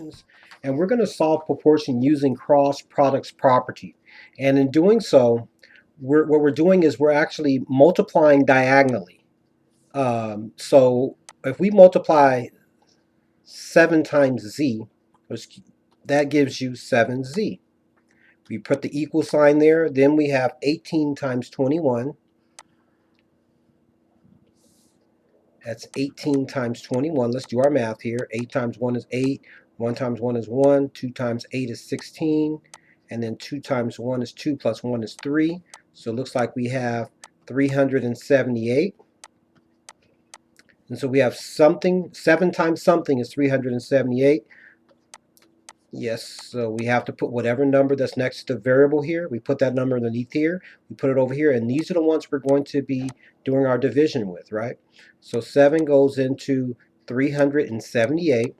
proportions, and we're going to solve proportion using cross products property. And in doing so, what we're doing is we're actually multiplying diagonally. So if we multiply 7 times z, that gives you 7z. We put the equal sign there, then we have 18 times 21. That's 18 times 21. Let's do our math here. 8 times 1 is 8. 1 times 1 is 1. 2 times 8 is 16. And then 2 times 1 is 2 plus 1 is 3. So it looks like we have 378. And so we have something. 7 times something is 378. Yes, so we have to put whatever number that's next to the variable here. We put that number underneath here. We put it over here, and these are the ones we're going to be doing our division with, right? So 7 goes into 378.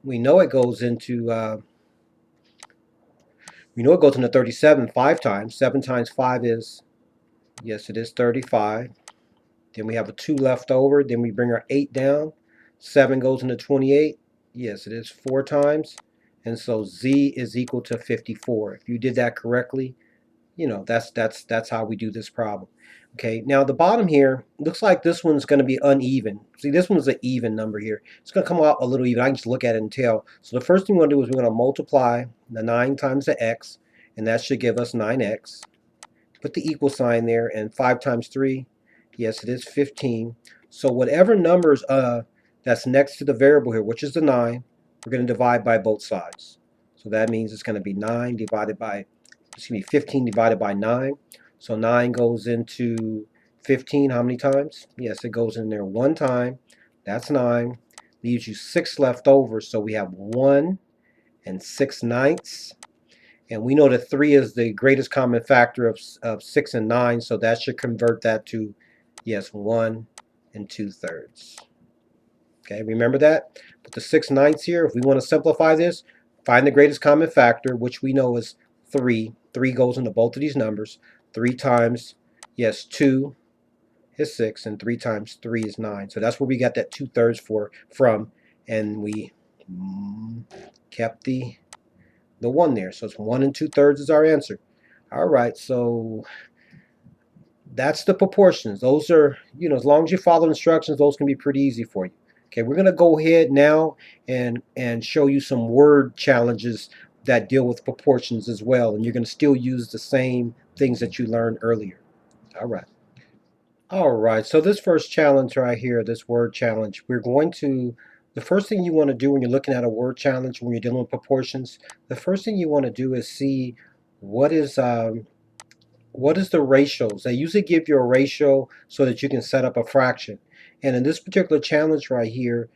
We know it goes into 37 5 times. 7 times 5 is, yes, it is 35. Then we have a 2 left over. Then we bring our 8 down. 7 goes into 28. Yes, it is 4 times. And so z is equal to 54. If you did that correctly, that's how we do this problem. Okay, now the bottom here looks like this one's going to be uneven. See, this one's an even number here. It's going to come out a little even. I can just look at it and tell. So the first thing we're going to do is we're going to multiply the 9 times the x, and that should give us 9x. Put the equal sign there, and 5 times 3, yes, it is 15. So whatever numbers that's next to the variable here, which is the 9, we're going to divide by both sides. So that means it's going to be 15 divided by 9. So 9 goes into 15 how many times? Yes, it goes in there 1 time. That's 9. Leaves you 6 left over. So we have 1 and 6 ninths. And we know that 3 is the greatest common factor of 6 and 9. So that should convert that to, yes, 1 and 2/3. Okay, remember that? Put the 6 ninths here. If we want to simplify this, find the greatest common factor, which we know is 3. 3 goes into both of these numbers. 3 times, yes, 2 is 6, and 3 times 3 is 9. So that's where we got that 2/3 from, and we kept the 1 there. So it's 1 and 2/3 is our answer. All right, so that's the proportions. Those are, as long as you follow instructions, those can be pretty easy for you. Okay, we're going to go ahead now and show you some word challenges that deal with proportions as well. And you're going to still use the same things that you learned earlier. All right. All right, so this first challenge right here, this word challenge, the first thing you want to do when you're looking at a word challenge, when you're dealing with proportions, the first thing you want to do is see what is the ratios. They usually give you a ratio so that you can set up a fraction. And in this particular challenge right here,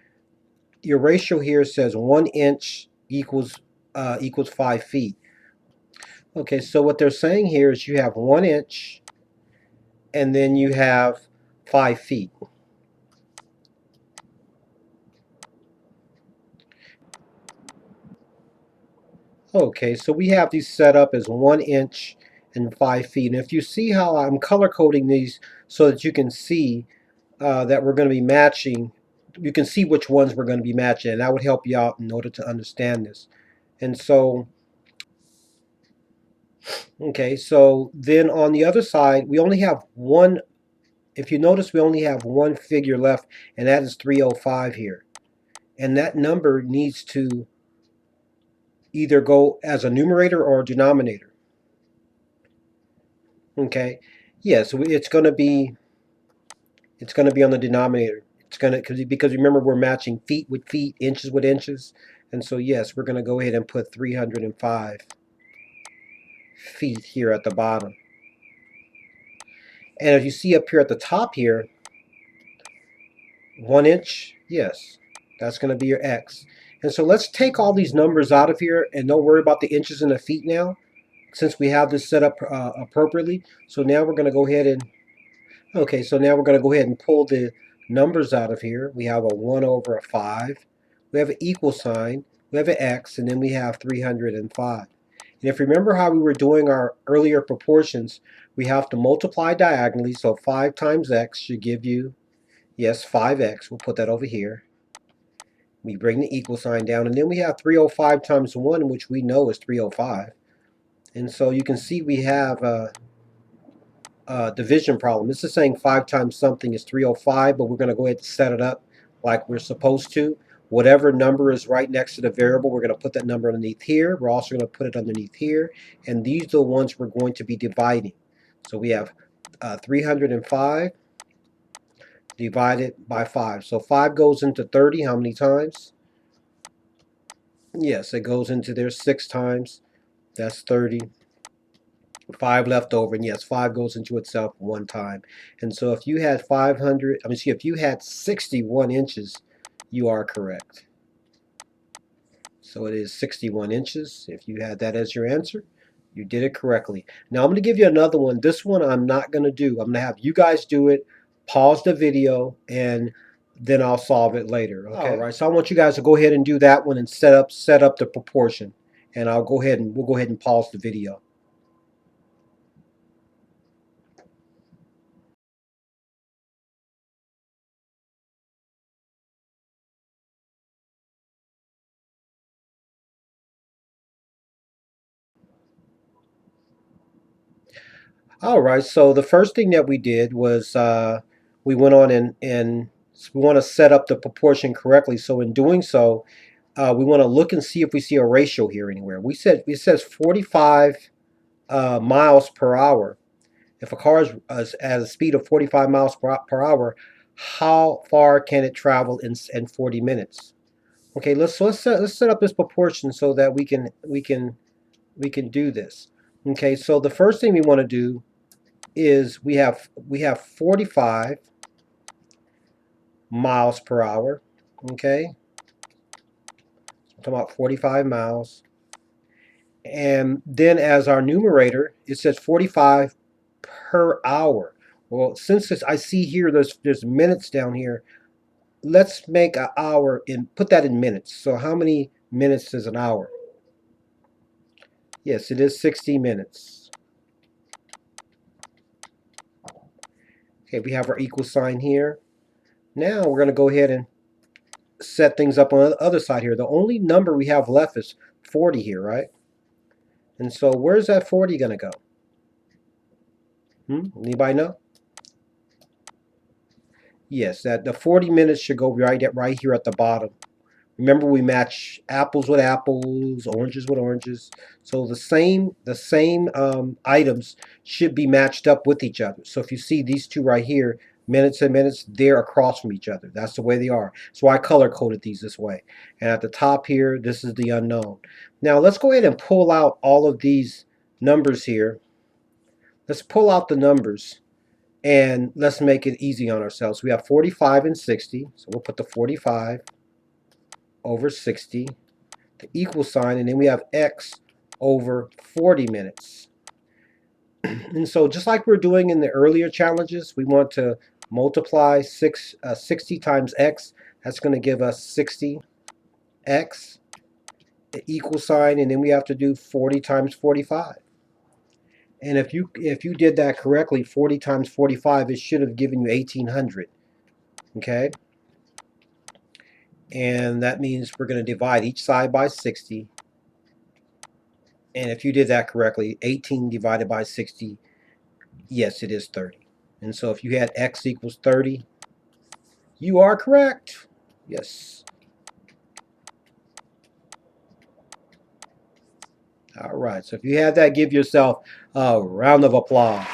your ratio here says 1 inch equals 5 feet. Okay, so what they're saying here is you have 1 inch and then you have 5 feet. Okay, so we have these set up as 1 inch and 5 feet. And if you see how I'm color coding these so that you can see that we're going to be matching, you can see which ones we're going to be matching, and that would help you out in order to understand this. And so, okay, so then on the other side, we only have one. If you notice, we only have one figure left, and that is 305 here. And that number needs to either go as a numerator or a denominator. Okay, yeah, so it's going to be on the denominator. It's going to, because remember we're matching feet with feet, inches with inches, and so yes, we're going to go ahead and put 305 feet here at the bottom. And as you see up here at the top here, 1 inch, yes, that's going to be your x. And so let's take all these numbers out of here and don't worry about the inches and the feet now, since we have this set up appropriately. So now we're going to go ahead and, okay, so now we're going to go ahead and pull the numbers out of here. We have a 1 over a 5. We have an equal sign. We have an x, and then we have 305. And if you remember how we were doing our earlier proportions, we have to multiply diagonally. So 5 times x should give you, yes, 5x. We'll put that over here. We bring the equal sign down, and then we have 305 times 1, which we know is 305. And so you can see we have division problem. This is saying 5 times something is 305, but we're going to go ahead and set it up like we're supposed to. Whatever number is right next to the variable, we're going to put that number underneath here. We're also going to put it underneath here. And these are the ones we're going to be dividing. So we have 305 divided by 5. So 5 goes into 30 how many times? Yes, it goes into there 6 times. That's 30. 5 left over, and yes, 5 goes into itself 1 time. And so if you had 500, if you had 61 inches, you are correct. So it is 61 inches. If you had that as your answer, you did it correctly. Now I'm going to give you another one. This one I'm not going to do. I'm going to have you guys do it, pause the video, and then I'll solve it later. Okay. All right. So I want you guys to go ahead and do that one and set up the proportion. And we'll go ahead and pause the video. All right, so the first thing that we did was we went on and we want to set up the proportion correctly. So in doing so, we want to look and see if we see a ratio here anywhere. It says 45 miles per hour. If a car is at a speed of 45 miles per hour, how far can it travel in 40 minutes? Okay, let's set up this proportion so that we can do this. Okay, so the first thing we want to do is we have 45 miles per hour. Okay, I'm talking about 45 miles, and then as our numerator it says 45 per hour. Well, since I see here there's minutes down here, let's make an hour and put that in minutes. So how many minutes is an hour? Yes, it is 60 minutes. Okay, we have our equal sign here. Now we're going to go ahead and set things up on the other side here. The only number we have left is 40 here, right? And so where's that 40 going to go? Anybody know? Yes, that the 40 minutes should go right here at the bottom. Remember, we match apples with apples, oranges with oranges. So the same items should be matched up with each other. So if you see these two right here, minutes and minutes, they're across from each other. That's the way they are. So I color coded these this way. And at the top here, this is the unknown. Now let's go ahead and pull out all of these numbers here. Let's pull out the numbers and let's make it easy on ourselves. We have 45 and 60. So we'll put the 45 over 60, the equal sign, and then we have x over 40 minutes. And so just like we're doing in the earlier challenges, we want to multiply 60 times x. That's going to give us 60x, the equal sign, and then we have to do 40 times 45. And if you did that correctly, 40 times 45, it should have given you 1800. Okay? And that means we're going to divide each side by 60. And if you did that correctly, 18 divided by 60, yes, it is 30. And so if you had x equals 30, you are correct. Yes. All right. So if you had that, give yourself a round of applause.